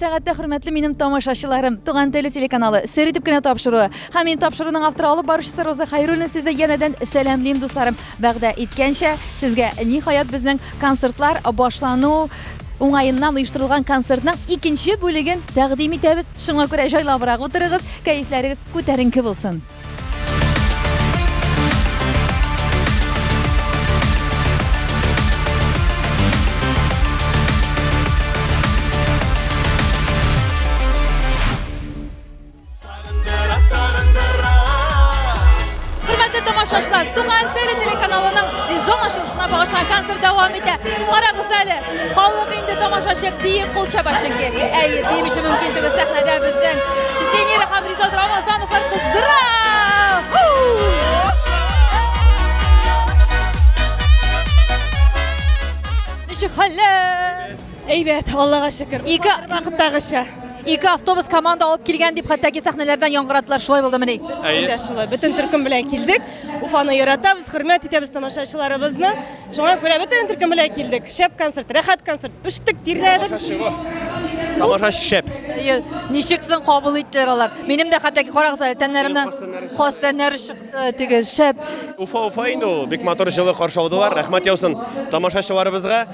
сәгатьтә хөрмәтле минем тамашачыларым, Туган теле телеканалы сер итеп кенә тапшыруы. Һәм мин тапшыруның авторы алып баручысы Роза Хәйруллина сезгә янәдән сәламлыйм дусларым. Вәгъдә иткәнчә сезгә ниһаять безнең концертлар башлану уңаеннан оештырылган концертның икенче бүлеген тәкъдим итәбез. Шуңа күрә җайлабрак утырыгыз, кәефләрегез күтәренке булсын. Тамашачылар, Туган теле телеканалының сезон ачылышына багышланган концерт дәвам итә. Карагыз әле, халык инде тамашачы бии кул чабашынки. Әйе, биемеше мөмкин түгел сәхнәдә безнең Зинира һәм Ризат Рамазановлар кыздыра. Ничек хәлләр? Әйбәт, Аллага шөкер. Вакыттагыча. Ике автобус команда алып килгән дип хәтта сәхнәләрдән яңгыратылар. Шулай булдымы ни? Әйе, шулай. Бөтен төркем белән килдек. Уфаны яратабыз, хөрмәт итәбез тамашачыларыбызны. Шуңа күрә бөтен төркем белән килдек. Шәп концерт, рәхәт концерт. Пиштек, тирләдек. Тамашачы шәп. Ничек соң кабул иттеләр алар? Минем дә хәтта карагыз әле тәннәремнән хастәннәр чыкты. Теге шәп. Уфа инде бик матур җылы каршы алдылар. Рәхмәт яусын тамашачыларыбызга.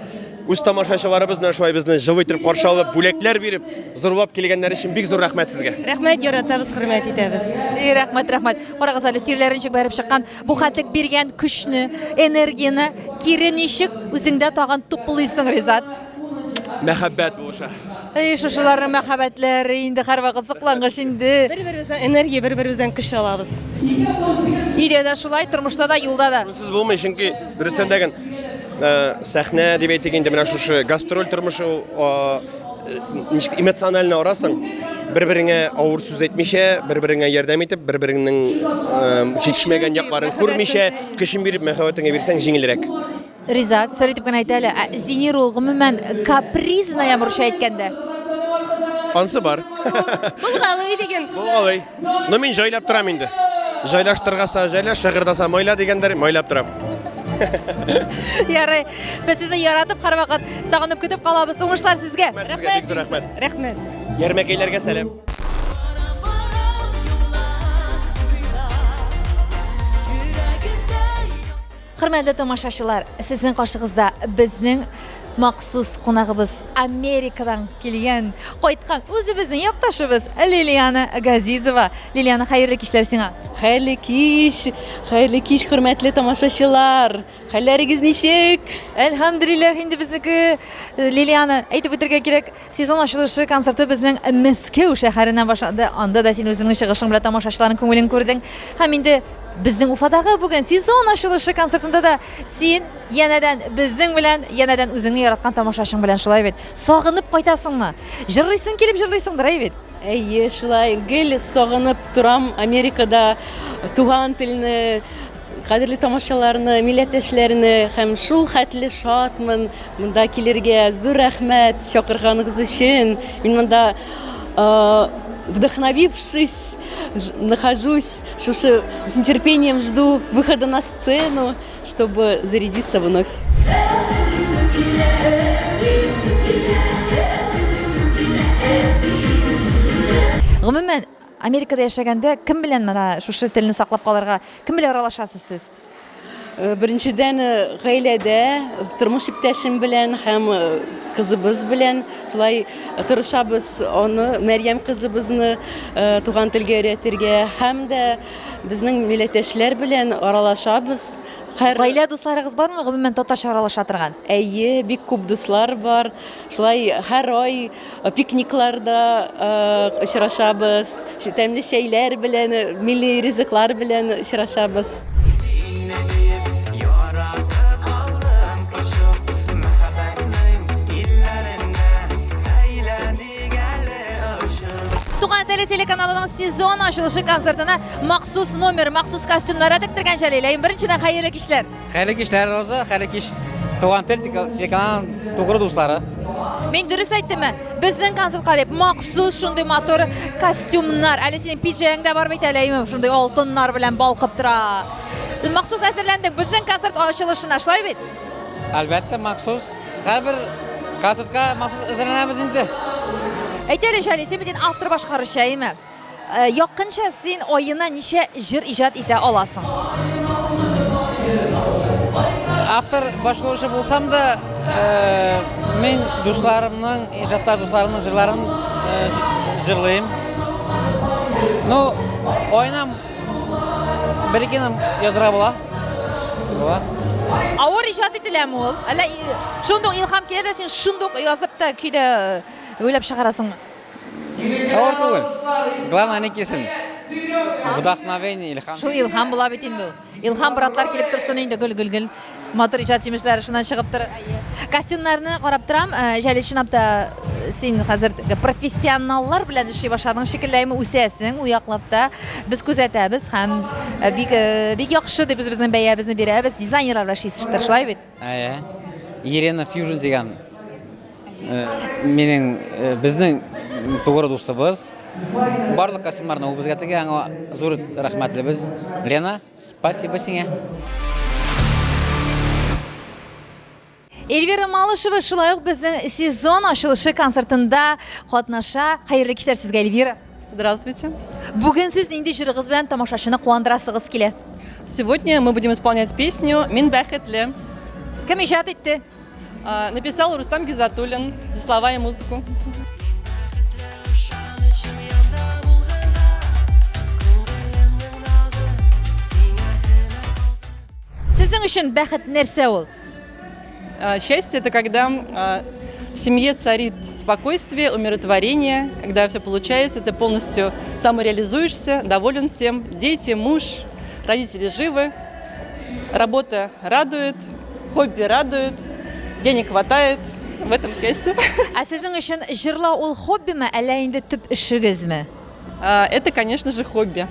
Үз тамашачыларыбыз белән шулай безне җылы итеп каршы алып, бүләкләр биреп, зурлап килгәннәр өчен бик зур рәхмәт сезгә. Рәхмәт яратабыз, хөрмәт итәбез. Рәхмәт. Карагыз әле тирләрен чык бәреп чыккан. Бу хәтлек биргән көчне, энергияны кире ничек үзеңдә тагын туплыйсың, Ризат? Мәхәббәт булыша. Шушыларның мәхәббәтләре инде һәрвакыт саклангыч инде. Бер-беребездән энергия, бер-беребездән көч алабыз. Идә дә шулай, тормышта да, юлда да. Сез булмый, чөнки дөрестән дәген сәхнә дип әйтгәндә менә шушы гастроль тормышы эмоциональ арасың. Бер-береңә авыр сүз әйтмичә, бер-береңә ярдәм итеп, бер-береңнең җитешмәгән якларын күрмичә, көчен биреп мәхәббәтеңә бирсәң җиңелрәк. Ризат, сер итеп кенә әйтә әле, Зинир ул гомумән капризная мурча әйткәндә. Ансы бар. Булгалый диген. Булгалый. Но мин җайлап торам инде. Җайлаштыргаса, җайлаш, шыгырдаса майла дигәндәр, майлап торам. Ярый, без сезне яратып һәрвакыт сагынып көтеп калабыз. Уңышлар сезгә. Рәхмәт. Рәхмәт. Ярмәкәйләргә сәлам. Хөрмәтле тамашачылар, сезнең каршыгызда безнең махсус кунагыбыз Америкадан килгән, кайткан үзебезнең якташыбыз Лилиана Газизова. Лилиана, хәерле кичләр сиңа. Хәерле кич, хөрмәтле тамашачылар. Хәлләрегез ничек? Әлхәмдүлилләх, инде безнеке Лилиана, әйтеп үтәргә кирәк, сезон ачылышы концерты безнең Мәскәү шәһәреннән башланды. Анда да син үзеңнең чыгышың белән тамашачыларның күңелен күрдең. Һәм инде безнең Уфадагы бүген сезон ачылышы концертында да син янәдән безнең белән, янәдән үзеңне яраткан тамашачың белән шулай бит. Сагынып кайтасыңмы? Җырлыйсың килеп җырлыйсыңдыр, бит. Әйе, шулай. Гел сагынып турам Америкада туган телне, кадерле тамашачыларны, милләттәшләрне һәм шул хәтле шатмын монда килергә. Зур рәхмәт чакырганыгыз өчен. Мин монда вдохновившись, нахожусь, с нетерпением жду выхода на сцену, чтобы зарядиться вновь. Гомумән, Америкада яшәгәндә кем белән менә шушы телне саклап калырга, кем белән аралашасыз сез? Беренчедән гаиләдә, тормыш иптәшем белән һәм кызыбыз белән шулай тырышабыз аны, Мәрьям кызыбызны туган телгә өйрәтергә һәм дә безнең милләттәшләр белән аралашабыз. Гаилә дусларыгыз бармы? Гомумән татарча аралаша торган. Әйе, бик күп дуслар бар. Шулай һәр ай пикникларда очрашабыз, тәмле чәйләр белән, милли ризыклар белән очрашабыз. Туган теле телеканалының сезон ачылышы концертына махсус номер, махсус костюмнар тектергән җәлиләйм. Беренчедән хәерле кичләр. Хәерле кичләр, Роза, хәерле кич. Туган теле телеканалының тугры дуслары. Мин дөрес әйттемме? Безнең концертка дип махсус шундый матур костюмнар, әле синең пиджагыңда бар бит әле, шундый алтыннар белән балкып тора. Махсус әзерләндек безнең концерт ачылышына, шулай бит? Әлбәттә, махсус. Һәрбер концертка махсус әзерләнәбез инде. Әйтәле Шәли, сен бит автор башкаручы әйме? Якынча син аена ничә җыр иҗат итә аласың? Автор башкаручы булсам да, мен дусларымның, иҗаттар дусларымның җырларын җырлыйм. Ну, ойнам бір-екенім языра була. Авыр иҗат ителәме ул? Әллә шундук илһам килә дә син шундук язып та көйдә уйлап чыгарасыңмы? Авыр түгел. Главное не кесін. Вдохновение, илһам. Шул илһам була бит инде ул. Илһам братлар килеп торсын инде гөл-гөл. Матур иҗат җимешләре шуннан чыгып тор. Костюмнарны карап торам. Җәлил чынапта син хәзер профессионаллар белән эшли башладың шикелләме, үсәсең, ул яклапта. Без күзәтәбез һәм бик яхшы дип безнең бәябезне бирәбез. Дизайнерлар белән эшлисең, шулай бит. Ирена Fusion дигән менің біздің тугры дустыбыз. Барлык костюмнарны ул безгә тегә, аңа зур рәхмәтлебез. Лена, спасибо сиңа. Эльвира Малышева шулай ук безнең сезон ачылышы концертында катнаша. Хәерле кичләр сезгә, Эльвира. Здравствуйте. Бүген сез нинди җырыгыз белән тамашачыны куандырасыгыз килә? Сегодня мы будем исполнять песню «Мин бәхетле». Кем иҗат итте? Написал Рустам Гизатуллин, слова и музыку. Сезнең өчен бәхет нәрсә ул? Счастье – это когда в семье царит спокойствие, умиротворение, когда все получается, ты полностью самореализуешься, доволен всем, дети, муж, родители живы, работа радует, хобби радует, денег хватает, в этом счастье. А сезнең өчен җырлау ул хоббиме, әллә инде төп эшегезме? Это, конечно же, хобби,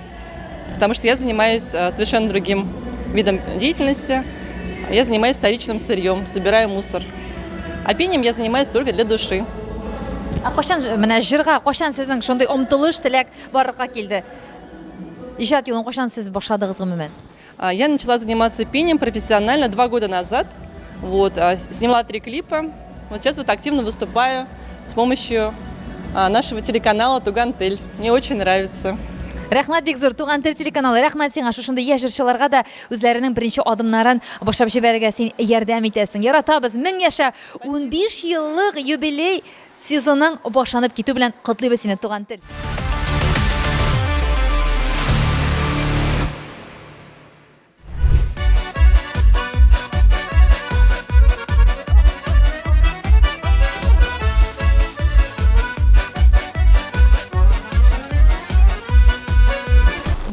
потому что я занимаюсь совершенно другим видом деятельности. Я занимаюсь вторичным сырьем, собираю мусор. А пением я занимаюсь только для души. Кашан менә җырга кашан сезнең шундый омтылыш теләк барырга килде? Иҗат юлын кашан сез башладыгыз гомумән? Я начала заниматься пением профессионально 2 года назад. Вот, сняла 3 клипа. Вот сейчас вот активно выступаю с помощью нашего телеканала «Тугантель». Мне очень нравится. Рәхмәт бик зур Туган тел телеканалы. Рәхмәт сиңа шушында яшь җырчыларга да үзләренең беренче адымнарын башлап җибәрергә син ярдәм итәсең. Яратабыз. 1000 яшә 15 еллык юбилей сезонның башланып китү белән котлыйбыз сине, Туган тел.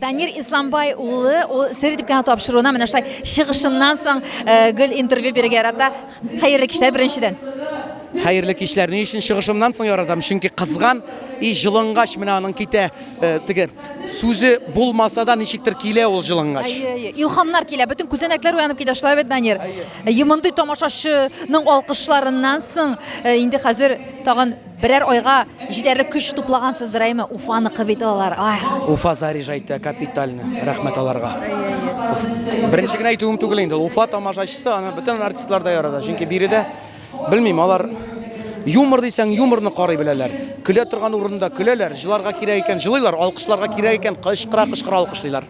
Данир Исламбай улы, ул сер дип кенә тапшыруына менә шулай чыгышыннан соң гел интервью бирергә ярата. Хәерле кичләр беренчедән. Хәерле кичләр. Ни өчен чыгышымнан соң яратам? Чөнки кызган и җылынгач менә аның китә теге сүзе булмаса да ничектер килә ул җылынгач. Илһамнар килә, бөтен күзәнәкләр уянып китә, шулай бит, Данир. Мондый тамашачының алкышларыннан соң инде хәзер тагын берәр айга җитәрлек көч туплагансыздыр әйме? Уфаны кыбит алар. Ай. Уфа заряжайты капитально. Рәхмәт аларга. Беренче генә әйтүем түгел инде. Уфа тамашачысы, аны бөтен артистлар да ярата. Чөнки биредә белмим, алар юмор дисәң юморны карый беләләр. Көлә торган урында көләләр, җыларга кирәк икән җылыйлар, алкышларга кирәк икән кычкыра алкышлыйлар.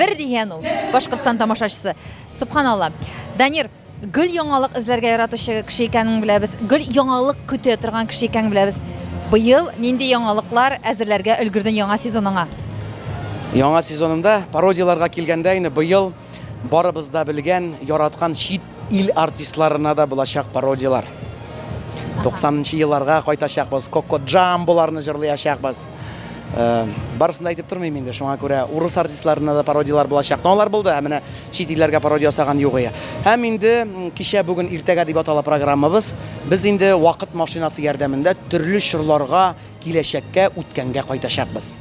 Бер дигән ул Башкортстан тамашачысы. Субханалла. Данир, гөл яңалык эзләргә яратучы кеше икәнен беләбез. Гөл яңалык көтә торган кеше икәнен беләбез. Быел нинди яңалыклар әзерләргә өлгердең яңа сезоныңа? Яңа сезонымда пародияларга килгәндә инде быел барыбыз да белгән, яраткан чит ил артистларына да булачак пародиялар. 90-нчы елларга кайтачакбыз, Коко Джамболарны җырлаячакбыз. Барысын да әйтеп тормыйм инде, шуңа күрә урыс артистларына да пародиялар булачак. Алар булды, менә чит илләргә пародия ясаган юк ия. Һәм инде кичә бүген иртәгә дип атала программабыз. Без инде вакыт машинасы ярдәмендә төрле чорларга, киләчәккә, үткәнгә кайтачакбыз.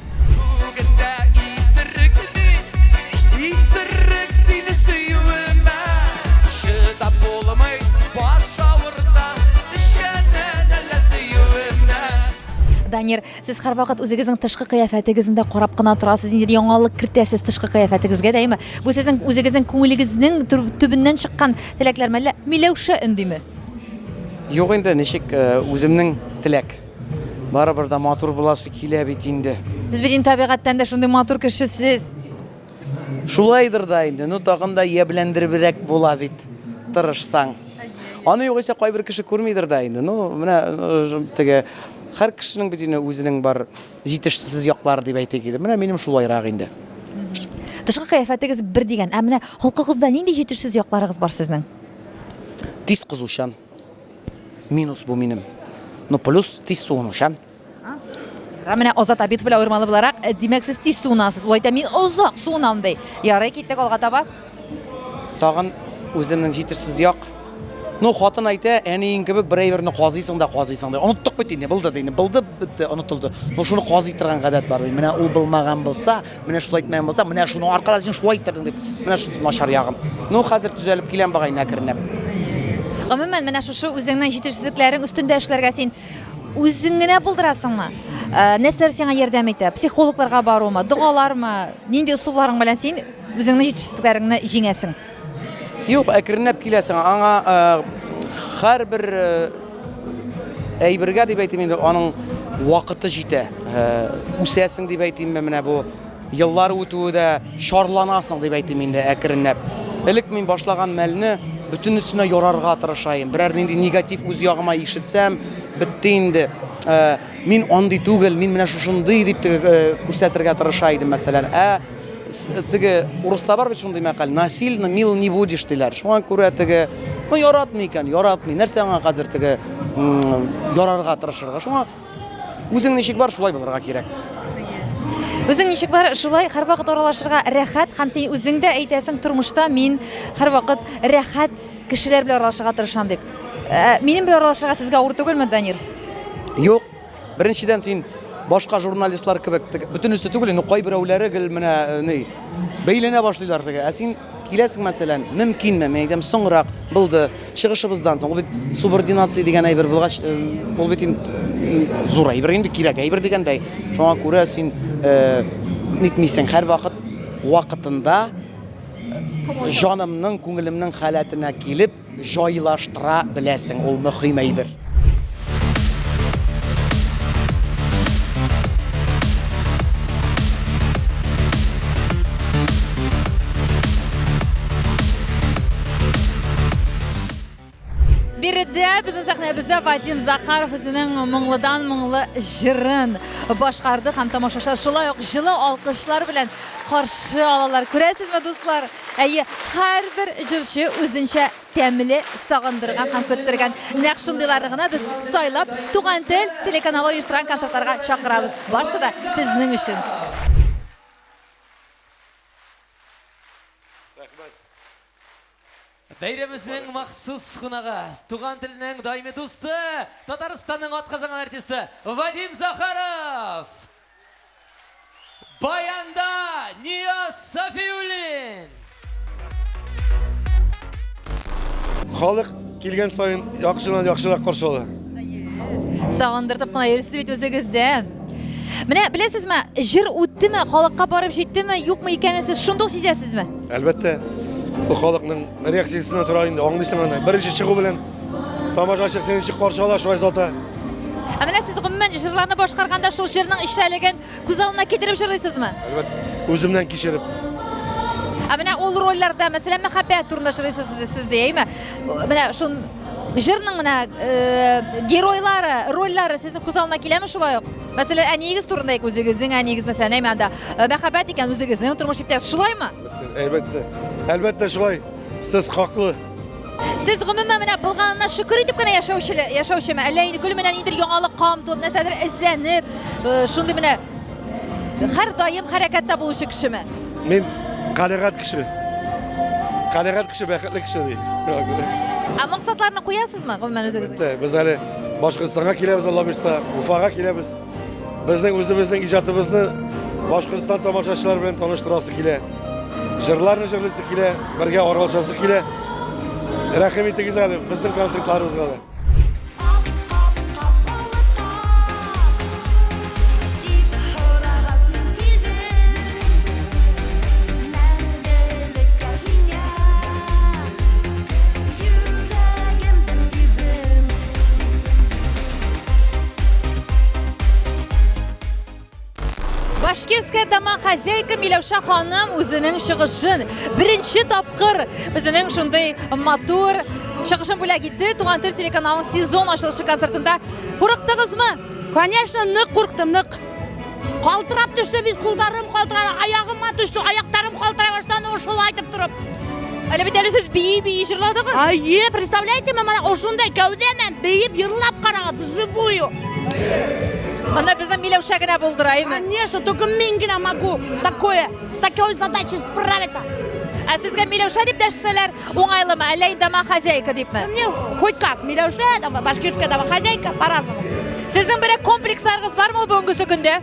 Данир, сез һәрвакыт үзегезнең тышкы кыяфәтегезне карап кына торасыз, инде яңалык кертәсез тышкы кыяфәтегезгә дәйме? Бу сезнең үзегезнең күңелегезнең төбеннән чыккан теләкләрме, Миләүшә өндиме? Юк инде, ничек үземнең теләк. Baribir da matur bo'lasi kela bit endi. Siz bir tabiatdan da şunday matur kişisiz. Şulaydır da endi. Nu tagında yeblendiribirek bola bit. Tırışsan. Аны yok ise kay bir kişi көрмейdir da endi. Nu mena tege her kişinin bitine özünün bar yetişsiz yoklары дип әйтә килде. Менә минем шулайрак инде. Тышкы кыяфәтегез бер дигән, ә менә холкыгызда нинди җитешсез якларыгыз бар сезнең? Тиз кызушан. Минус бу минем. Ну плюс тиз суынушан. Менә Азат Абит белән урмалы буларак, димәк сез тиз суынасыз. Ул әйтә, мин озак суынам ди. Ярый, киттек алга таба. Тагын үземнең җитешсез як. Ну хатын әйтә, әниең кебек берәйберне казыйсың да. Оныттык бит инде, булды ди. Булды, битте, онытылды. Ну шуны казый торган гадәт бар. Менә ул булмаган булса, менә шулай әйтмәгән булса, менә шуны аркада син шулай әйтердең дип. Менә шу начар ягым. Ну хәзер төзәлеп киләм багай нәкернәп. Гомумән менә шушы үзеңнең җитешсезлекләрең өстендә эшләргә син үзең генә булдырасыңмы? Нәрсә сиңа ярдәм итә? Психологларга барумы, дугалармы? Нинди усулларың белән син үзеңнең җитешсезлекләреңне җиңәсең? Юк, әкренләп киләсең. Аңа һәрбер әйбергә дип әйтим инде, аның вакыты җитә. Үсәсең дип әйтим менә бу еллар үтүдә шарланасың дип әйтим инде әкренләп. Элек мин башлаган мәлне бөтенесенә ярарга тырышайым. Берәр нинди негатив үз ягыма ишетсәм, битте инде. Мин андый түгел, мин менә шушындый дип күрсәтергә тырыша идем мәсәлән. Теге урыста бар бит шундый мәкаль, насильно мил не будешь диләр. Шуңа күрә теге, ну яратмый икән, яратмый. Нәрсә аңа хәзер теге ярарга тырышырга. Шуңа үзең ничек бар, шулай булырга кирәк. Үзең ничек бар, шулай һәрвакыт аралашырга рәхәт һәм син үзең дә әйтәсең тормышта мин һәрвакыт рәхәт кешеләр белән аралашырга тырышам дип. Минем белән аралашырга сезгә авыр түгелме, Данир? Юк. Беренчедән син башка журналистлар кебек бөтенесе түгел, ну кайберәүләре гел менә ни бәйләнә башлыйлар теге. Ә син киләсең мәсәлән, мөмкинме? Мен әйтәм, соңрак булды, чыгышыбыздан соң. Ул бит субординация дигән әйбер булгач, ул бит зур әйбер инде кирәк, әйбер дигәндәй. Шуңа күрә син нитмисең һәр вакытында җанымның, күңелемнең халәтенә килеп, җайлаштыра беләсең. Ул мөһим әйбер. Биредә безнең сәхнәбездә Вадим Захаров үзенең моңлыдан-моңлы җырын башкарды һәм тамашачылар шулай ук җылы алкышлар белән каршы алалар. Күрәсезме, дуслар? Әйе, һәрбер җырчы үзенчә тәмле сагындырган һәм көттергән. Нәкъ шундыйларны гына без сайлап Туган тел телеканалы оештырган концертларга чакырабыз. Барсы да сезнең өчен. Бәйрәмезнең махсус кунагы, Туган теленең даими дусты, Татарстанның атказанган артисты Вадим Захаров. Баянда Нияз Сафиуллин. Халык килгән сайын яхшырак каршы ала. Сагындыртып кына йөрисез бит үзегездә. Менә беләсезме, җыр үттеме, халыкка барып җиттеме, юкмы икәнен сез шундук сизәсезме? Әлбәттә, бу халыкның реакциясына тора инде, аңлыйсың аны. Беренче чыгу белән тамашачы сине ничек каршы ала, шулай заты. Ә менә сез гомумән җырларны башкарганда шул җырның эчтәлеген күз алдына китереп җырлыйсызмы? Әлбәттә, үземнән кичереп. Ә менә ул рольләрдә, мәсәлән, мәхәббәт турында җырлыйсыз сез дияме? Менә шул җырның менә геройлары, рольләре сезнең күз алдына киләме шулай ук? Мәсәлән, әниегез турында үзегезнең әниегез мәсәлән, әймәндә мәхәббәт икән үзегезнең тормыш иптәш, шулаймы? Әлбәттә шулай. Сез хаклы. Сез гомумән менә булганына шөкер итеп кенә яшәүчеме? Әллә инде көл менән нидер яңалык камтып, нәрсәдер эзләнеп, шундый менә һәр даим хәрәкәттә булучы кешеме? Мин канәгать кеше. Канәгать кеше, бәхетле кеше ди. Ә максатларны куясызмы гомумән үзегез? Без әле Башкортстанга киләбез, Алла бирсә, Уфага киләбез. Безнең үзебезнең иҗатыбызны Башкортстан тамашачылар белән таныштырасы килә. Җырларны җырлыйсы килә, бергә аралашасы килә. Рәхим итегез әле безнең концертларыбызга да. Башкирская домохозяйка Миләүшә ханым үзенең чыгышын беренче тапкыр безнең шундый матур чыгышын бүләк итте. Туган тел телеканалының сезон ачылышы концертында. Курыктыгызмы? Конечно, нык курыктым, нык. Калтырап төште биз, кулдарым калтырады, аягыма төште, аяктарым калтырай башлады, ошол айтып турып. Әле бит әле сез бии җырладыгыз. Ае, представляете, мана ошондай кәүдәмен бейеп йырлап карагыз вживую. Анда безнең Миләүшә генә булдыраймы? Конечно, только мен генә могу такое, с такой задачей справиться. Ә сезгә Миләүшә дип дәшсәләр, уңайлымы, әллә инде домохозяйка дипме? Мне хоть как, Миләүшә, башкирская домохозяйка, по-разному. Сезнең бер комплексларыгыз бармы бүгенге көндә?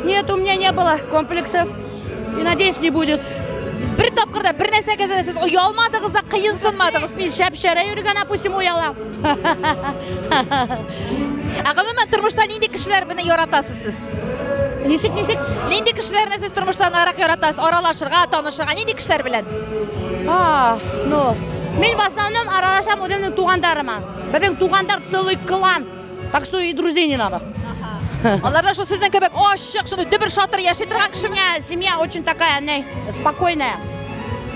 Нет, у меня не было комплексов. И надеюсь, не будет. Бер тапкырда бер нәрсәгә сез уялмадыгыз да кыенсынмадыгыз. Мен шәп-шәрә йөргән, допустим, уялам. Гомумән тормышта нинди кешеләр белән яратасыз сез? Нисек? Нинди кешеләрне сез тормышта нарак яратасыз? Аралашырга, танышырга нинди кешеләр белән? Ну, мен в основном аралашам үземнең тугандарыма. Безнең тугандар целый клан. Так что и друзей не надо. Аларда шул сезнең кебек ачык, шундый дөбер шатыр яши торган кеше. Семья очень такая, спокойная.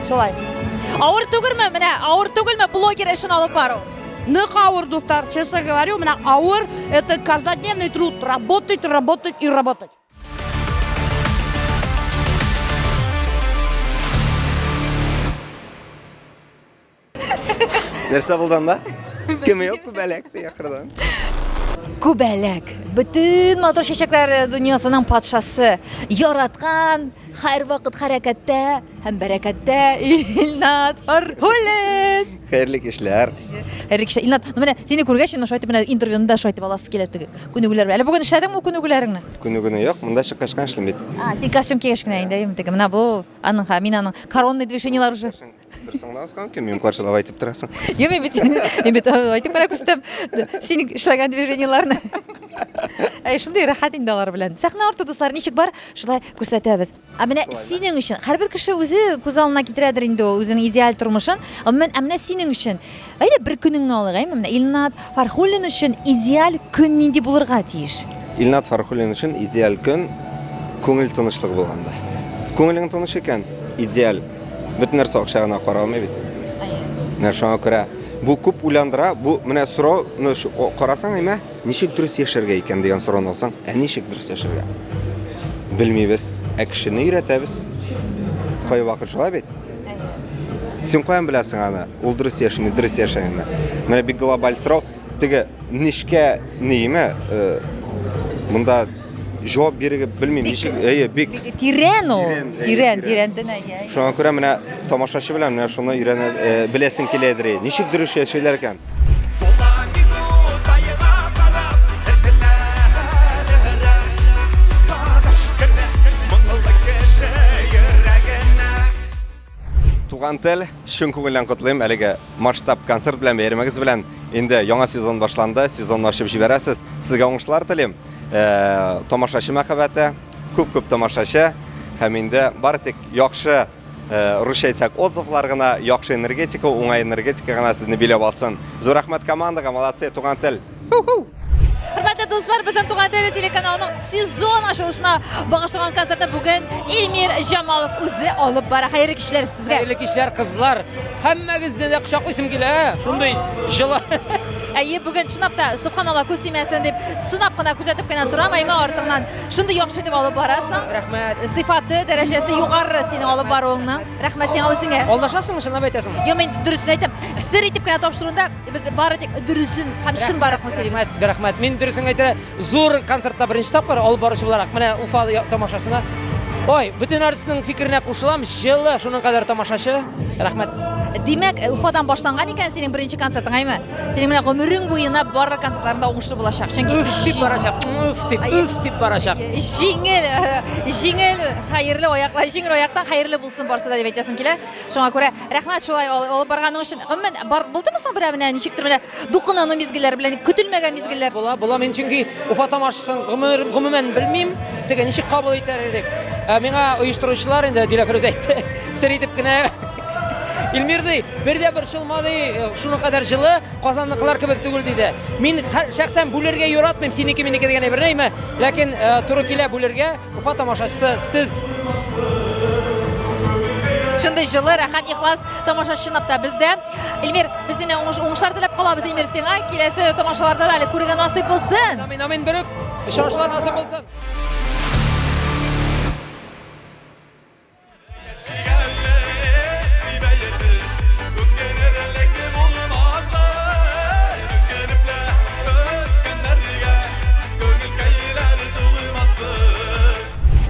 Шулай. Авыр түгелме менә? Авыр түгелме блогер эшен алып бару? Нык авыр, дуктар. Честно говорю, менә авыр это каждодневный труд. Работать и работать. Нәрсә булдан да? Кеме юк күбәләк ахырдан. Күбәләк. Бүтән матур чәчәкләр дөньясының патшасы. Яраткан, һәр вакыт хәрәкәттә һәм бәрәкәттә Илнат Фархуллин. Хәерле кишләр. Илнат, менә сине күргәч, шайтып менә интервьюда шайтып аласы килә теге. Күнегүләр. Әле бүген эшләдеңме күнегүләреңне? Күнегүне юк, монда чыккачкан эшлим бит. Син костюм кигәч кенә инде, теге менә бу аның мин коронный движениялар уже. Бер соңласкан кем мин каршылап айтып торасың. Юк, мен бит айтып кара күрсәтәм. Син эшләгән движенияларны. Шундай рәхәт инде алар белән. Сәхнә арты дуслар ничек бар, шулай күрсәтәбез. Менә синең өчен һәрбер кеше үзе күз алдына китерәдер инде ул үзенең идеаль тормышын. Менә синең өчен әйдә бер көнеңне алыйк, менә Илнат Фархуллин өчен идеаль көн нинди булырга тиеш? Илнат Фархуллин өчен идеаль көн күңел тынычлыгы булганда. Күңелең тыныч икән, идеаль. Бөтен нәрсә акчага каралмый бит. Нәрсәгә күрә бу күп уйландыра, бу менә сорау, карасаң әймә, ничек дөрес яшәргә икән дигән сорауны алсаң, ничек дөрес яшәргә? Белмибез, кешене өйрәтәбез. Кай вакыт шулай бит? Син каян беләсең аны? Ул дөрес яшәми, дөрес яшәмиме? Менә бик глобаль сорау, теге нишкә ниме? Монда җавап бирергә белмим, ничек, бик тирән ул. Тирән денә. Шуңа күрә менә тамашачы белән менә шуны өйрәнә, беләсең киләдер. Ничек дөрес яшәйләр икән? Туган тел, шын күңелдән котлыйм. Әлегә масштаб концерт белән бәйрәмегез белән инде яңа сезон башланды. Сезонны ачып җибәрәсез. Сезгә уңышлар телим. Тамашачы мәхәббәте, күп тамашачы һәм инде бары тик яхшы русча әйтсәк отзывлар гына, яхшы энергетика, уңай энергетика гына сезне биләп алсын. Зур рәхмәт командага, молодцы, туган тел. Хөрмәтле дуслар, безнең Туган тел телеканалының сезон ачылышына багышланган концертны бүген Илмир Җамалов үзе алып бара. Хәерле кичләр сезгә. Хәерле кичләр, кызлар. Һәммәгезне дә кочаклыйсым килә. Шундый җылы. Әйе, бүген чынлап та субханалла күз тимәсен дип сынап кына күзәтеп кенә торам, әймә артыңнан шундый яхшы дип алып барасың. Рәхмәт. Сыйфаты, дәрәҗәсе югары синең алып баруыңның. Рәхмәт сиңа үзеңә. Алдашасыңмы, шундый әйтәсең? Yo, мен дөресен әйтәм. Сер итеп кенә тапшыруында без бары тик дөресен һәм чын барыкны сөйлибез. Рәхмәт. Мин дөресен әйтә, зур концертта беренче тапкыр алып баручы буларак менә Уфа тамашасына. Ой, бүтән артистның фикеренә кушылам, җылы, шуның кадәр тамашачы. Рәхмәт. Димәк, Уфадан башланган икән синең беренче концертың, әйме? Синең менә гомерең буена барлык концертларында уңышлы булачак. Чөнки Дип барачак. Дип барачак. Җиңел, хәерле аяклар, җиңел аяктан хәерле булсын барсы да дип әйтәсем килә. Шуңа күрә рәхмәт шулай алып барганың өчен. Гомумән, булдымы соң бер менә ничектер менә дукунану мизгелләр белән көтелмәгән мизгелләр? Була, мен чөнки Уфа тамашасын гомумән белмим, теге ничек кабул итәр дип. Миңа оештыручылар инде Диләфрүз әйтте. Сер итеп кенә Илмирдей, бердә бер шылмады, шуның кадәр җылы, Казанныкылар кебек түгел диде. Мин шәхсән бүләргә яратмыйм, синеке минеке дигән әйбернеме? Ләкин туры килә бүләргә. Уфа тамашачысы сез Шундай жылы, рәхәт, ихлас тамашачы чынлапта бездә. Илмир, без сине уңышлар теләп калабыз Илмир сиңа. Киләсе тамашаларда да әле күрергә насыйп булсын. Амин берүк, ышанычлар насыйп булсын.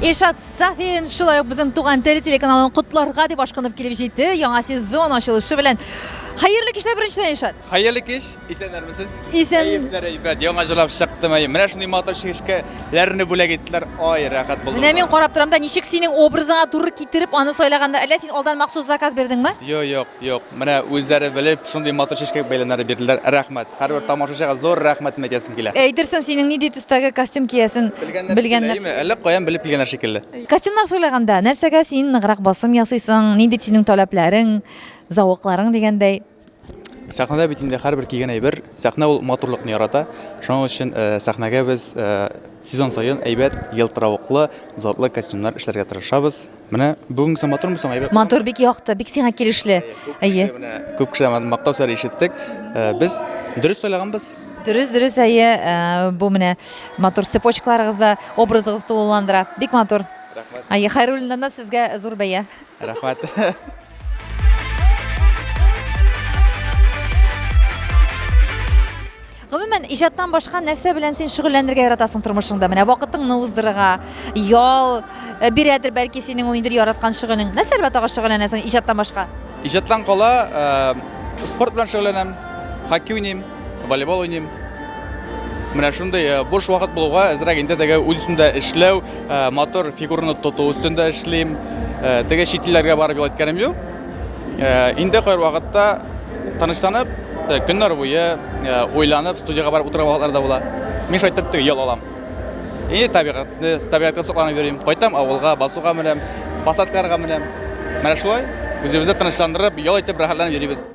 Илшат Сафин шулай ук безнең туган тел телеканалын котларга дип ашкынып килеп җитте. Яңа сезон ачылышы белән. Хәерле кичләр беренчедән Илшат. Хәерле кич, исәннәрмесез? Исән. Кәефләр әйбәт, яңа җырлап чыктым. Менә шундый матур чигешкәләрне бүләк иттеләр. Ай, рәхәт булды. Менә мин карап торам да, ничек синең образыңа туры китереп аны сайлаганда, әллә син алдан махсус заказ бирдеңме? Юк. Менә үзләре белеп, шундый матур чигешкә бәйләннәр бирделәр. Рәхмәт. Һәрбер тамашачыга зур рәхмәт әйтәсем килә. Әйтерсең, синең нинди төстәге костюм киясен белгәннәр. Әллә каян белеп килгәннәр шикелле. Костюмнар сайлаганда нәрсәгә син ныграк басым ясыйсың? Нинди синең таләпләрең, зауыкларың дигәндәй? Сәхнәдә бит инде һәрбер кигән әйбер, сәхнә ул матурлыкны ярата. Шуның өчен сәхнәгә без сезон саен әйбәт, ялтыравыклы, затлы костюмнар эшләргә тырышабыз. Менә бүген матурмы соң әйбәт? Матур бик якты, бик сиңа килешле. Әйе. Күп кешеләр мактау сәре ишеттек. Без дөрес сайлаганбыз. Дөрес, әйе, бу менә матур цепочкаларыгызда образыгызды тулыландыра. Бик матур. Рәхмәт. Әйе, Хайруллиндан да сезгә зур бәя. Рәхмәт. Гомумән, иҗаттан башка нәрсә белән син шөгыльләнергә яратасың тормышыңда? Менә вакытыңны уздырырга, ял бирәдер бәлки синең ул инде яраткан шөгылең. Нәрсә тагы шөгыльләнәсең иҗаттан башка? Иҗаттан кала спорт белән шөгыльләнәм, хоккей уйныйм, волейбол уйныйм. Менә шундый буш вакыт булуга әзрәк инде теге үз өстендә эшләү, мотор фигураны тоту өстендә эшлим. Теге чит илләргә барып ял иткәнем юк. Инде кайр вакытта таныштанып, көннәр буе уйланып студияга барып утырган вакытларда була. Мин шайтып теге ял алам. Инде табигатька сокланып йөрим. Кайтам авылга, басуга менәм, посадкаларга менәм. Менә шулай үзебезне тынычландырып, ял итеп рәхәтләнеп йөрибез.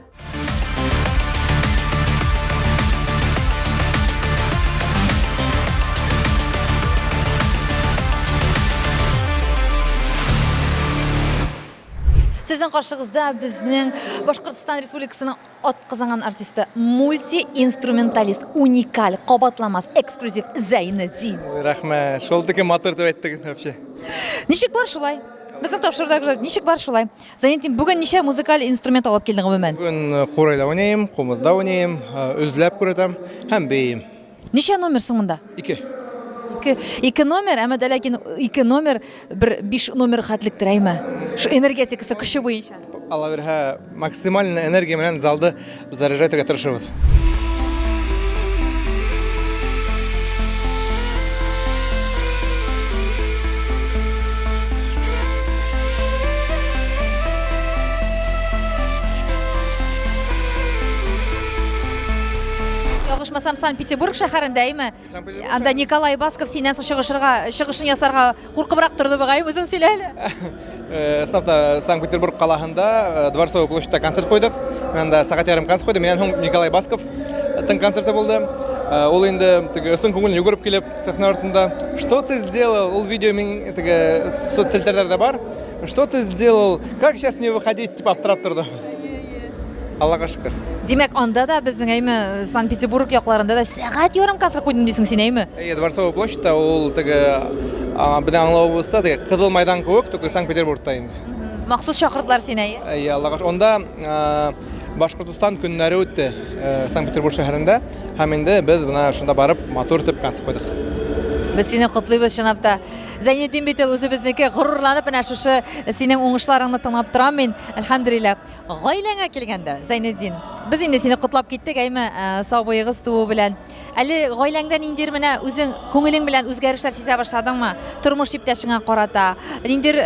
Сезнең каршыгызда безнең Башкортстан Республикасының атказанган артисты, мульти-инструменталист, уникаль, кабатламас, эксклюзив Зайнетдин. Рәхмәт. Шул тике матур дип әйттек вообще. Ничек бар шулай? Безнең тапшырдагы ничек бар шулай? Зайнетдин, бүген ничә музыкаль инструмент алып килдең гомумән? Бүген хорайда уйныйм, комызда уйныйм, үзләп күрәтәм һәм бейим. Ничә номер соң монда? 2. Ике номер, әмма дә ләкин 2 номер бер 5 номер хәтлектирәйме? Шу энергетикасы көче буенча. Алла бирһә, максималь энергия белән залды заряжать итәргә тырышабыз. Ялгышмасам, Санкт-Петербург шәһәрендәме? Анда Николай Басков синнән соң чыгышын ясарга куркыбрак торды бугай, үзең сөйлә әле. Снапта Санкт-Петербург калаһында Дворцовый площадьта концерт койдык. Менә сәгать ярым концерт койды. Менән һәм Николай Басков тың концерты булды. Ул инде теге сын күңелне югырып килеп сәхнә артында, "Что ты сделал?" Ул видео мин теге соцсетьләрдә бар. "Что ты сделал? Как сейчас не выходить?" дип аптырап торды. Аллага шөкер. Димәк, анда да безнең әйме Санкт-Петербург якларында да сәгать ярым концерт куйдым дисең син әйме? Дворцовый площадьта ул теге безнең аңлавыбызда теге Кызыл майдан кебек, только Санкт-Петербургта инде. Махсус чакырдылар син әйе? Аллага шөкер. Онда Башкортстан көннәре үтте Санкт-Петербург шәһәрендә. Һәм инде без бuna шунда барып матур итеп концерт куйдык. Без сине котлыйбыз чынлапта. Зайнетдин бит үзебезнеке горурланып менә шушы синең уңышларыңны тыңлап торам мин. Әлхәмдулилла. Гаиләңә килгәндә, Зайнетдин, без инде сине котлап киттек әйме сау буегыз туу белән. Әле гаиләңдә ниндир менә үзең күңелең белән үзгәрешләр сизә башладыңмы? Тормыш иптәшеңә карата. Ниндир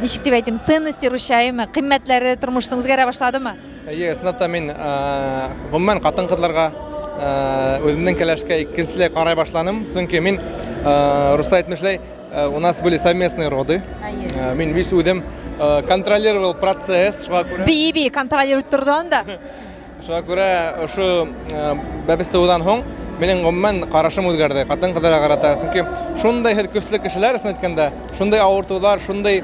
ничек дип әйтим, ценности рушаймы, кыйммәтләре тормышның үзгәрә башладымы? Снапта мин гомумән катын-кызларга өзümнең кәләшкә икенчеләй карай башланым. Чөнки мин русча әйтмешләй, у нас были совместные роды. Мин биш үдем контролировал процесс. Шуңа күрә Бейби контролирует тұрды анда. Шуңа күрә ошо бәбестәудән һоң минең гомумән карашым үзгәрде. Хатын-кызларга карата. Чөнки шундай көчле кешеләр исен әйткәндә, шундай авыртулар, шундай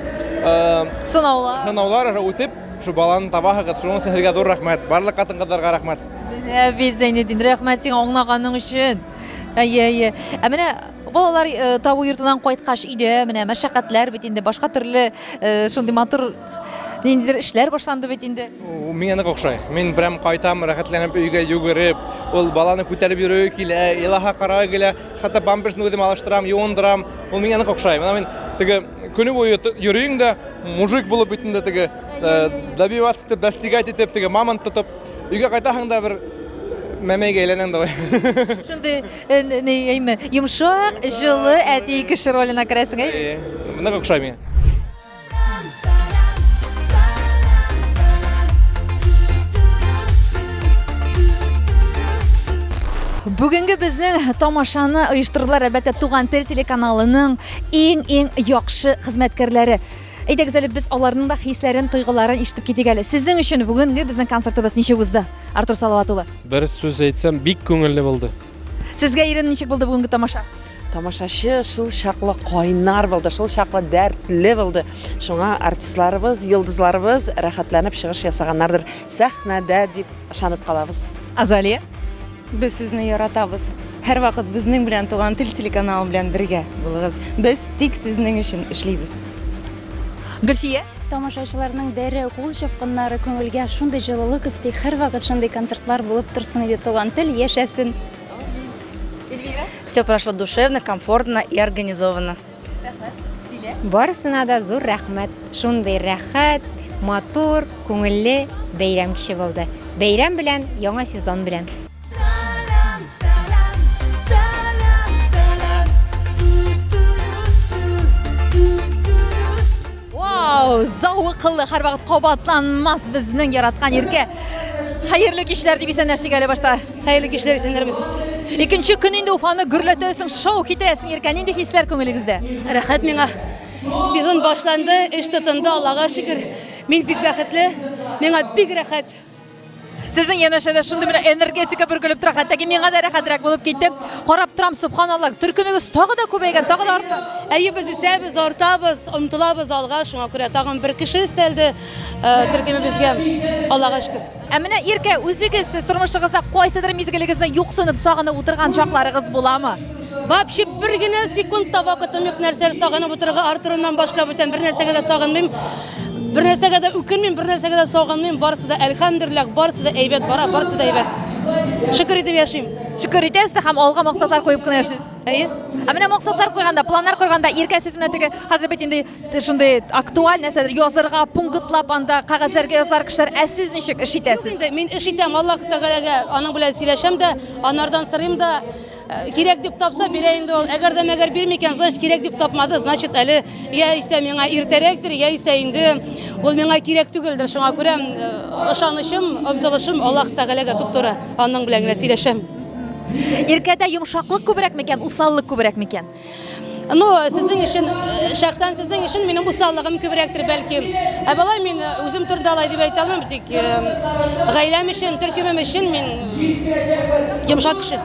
сынаулар үтеп, шу баланы табаһыгыз. Шуның өчен сезгә зур рәхмәт. Барлык хатын-кызларга рәхмәт. Бит Зәйнетдин, рәхмәт сиңа аңлаганың өчен. Әйе. Менә балалар табу йортунан кайткач өйдә менә мәшәкатьләр бит инде башка төрле шундый матур ниндидер эшләр башланды бит инде. Миңа нык охшай. Мин прям кайтам, рәхәтләнеп өйгә йөгереп, ул баланы күтәреп йөрү килә, илаһа карар килә, хәтта памперсны үзем алыштырам, юындырам. Ул миңа нык охшай. Менә мин теге көне буе йөрүйм дә, мужик булып бит инде теге добиваться итеп, достигать итеп, теге мамонт тотып, өйгә кайтаһың да бер мәмәйгә әйләнәң давай. Шундый йомшак, жылы әти кеше роленә керәсең, әйе? Нык охшай миңа. Бүгенге безнең тамашаны оештырдылар әлбәттә Туган тел телеканалының иң яхшы хезмәткәрләре. Әйдәгез әле без аларның да хисләрен, тойгыларын ишетеп китик әле. Сезнең өчен бүгенге безнең концертыбыз ничек узды? Артур Салават улы. Бер сүз әйтсәм, бик күңелле булды. Сезгә Ирен ничек булды бүгенге тамаша? Тамашачы шул чаклы кайнар булды, шул чаклы дәртле булды. Шуңа артистларыбыз, йолдызларыбыз рәхәтләнеп чыгыш ясаганнардыр сәхнәдә дип ышанып калабыз. Азалия. Без сезне яратабыз. Һәр вакыт безнең белән Туган тел телеканалы белән бергә булыгыз. Без тик сезнең өчен эшлибез. Гөлфия. Тамашачыларның дәррәү кул чапканнары күңелгә шундый җылылык өсти, һәр вакыт шундый концертлар булып торсын иде. Туган тел яшәсен. Все прошло душевно, комфортно и организованно. Барысына да зур рәхмәт. Шундый рәхәт, матур, күңелле бәйрәм киче булды. Бәйрәм белән, яңа сезон белән. Зауыклы, һәр вакыт кабатланмас безнең яраткан иркә. Хәерле кичләр дип исәнләшик әле башта. Хәерле кичләр исәнләрбез. Икенче көн инде Уфаны гөрләтәсең, шоу китәсең иркә. Нинди хисләр күңелегездә? Рәхәт миңа. Сезон башланды, эш тотынды, Аллага шөкер. Мин бик бәхетле, миңа бик рәхәт. Сезнең янәшәдә шундый бер энергетика бөркелеп тора, хәтта миңа да рәхәтрәк булып китте. Карап торам, субханалла, төркемегез тагы да күбәйгән, тагы да артты. Әйе, без үсәбез, артабыз, омтылабыз алга, шуңа күрә тагын бер кеше өстәлде төркемебезгә. Аллага шөкер. Ә менә иркә, үзегез сез тормышыгызда кайсыдыр мизгелегезне юксынып сагынып утырган чакларыгыз буламы? Вообще бер генә секунд та вакытым юк нәрсәләр сагынып утырырга, Артурымнан башка бүтән бер нәрсәгә дә сагынмыйм. Бер нәрсәгә дә үкенмим, бер нәрсәгә дә сагынмыйм. Барысы да әлхәмдүлилләх, барысы да әйбәт бара, барысы да әйбәт. Шөкер итеп яшим. Шөкер итәсез һәм алга максатлар куеп кына яшисез. Әйе. Ә менә максатлар куйганда, планнар куйганда иркә сез менә теге хәзер бит инде шундый актуаль нәрсәләр язырга, пунктлап анда кагазларга язар кешеләр, ә сез ничек эш итәсез? Мин эш итәм, Аллаһ Тәгаләгә аның белән сөйләшәм дә, анардан сорыйм да, кирәк дип тапса бирә инде ул. Әгәр дә мәгәр бирми икән, значит кирәк дип тапмады, значит әле яисә миңа иртәрәктер, яисә инде ул миңа кирәк түгелдер. Шуңа күрә ышанычым, омтылышым Аллаһ Тәгаләгә туп-туры аның белән генә сөйләшәм. Иркәдә йомшаклык күбрәк микән, усаллык күбрәк микән? Сезнең өчен, шәхсән сезнең өчен минем усаллыгым күбрәктер бәлки. Ә балай мин үзем турында алай дип әйтә алмыйм, тик гаиләм өчен, төркемем өчен мин йомшак кеше.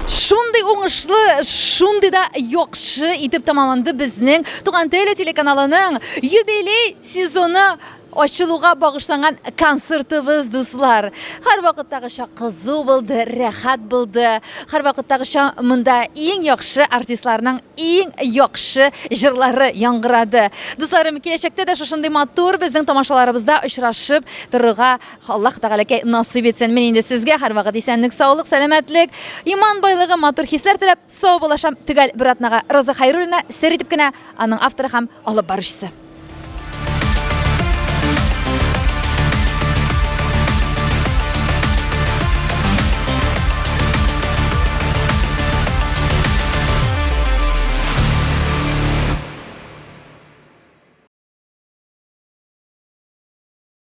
Шундый уңышлы, шундый да яхшы итеп тамамланды безнең Туган тел телеканалының юбилей сезоны ачылуга багышланган концертыбыз, дуслар. Һәр вакыттагыча кызу булды, рәхәт булды. Һәр вакыттагыча монда иң яхшы артистларның иң яхшы җырлары яңгырады. Дусларым, киләчәктә дә шушындый матур безнең тамашаларыбызда очрашып торырга Аллаһ Тәгаләгә насыйп етсен. Мин инде сезгә һәр вакыт исәнлек, саулык, сәламәтлек, иман байлыгы, матур хисләр теләп, сау булашам. Төгәл бер атнага Роза Хайруллина сер итеп кенә аның авторы һәм алып баручысы.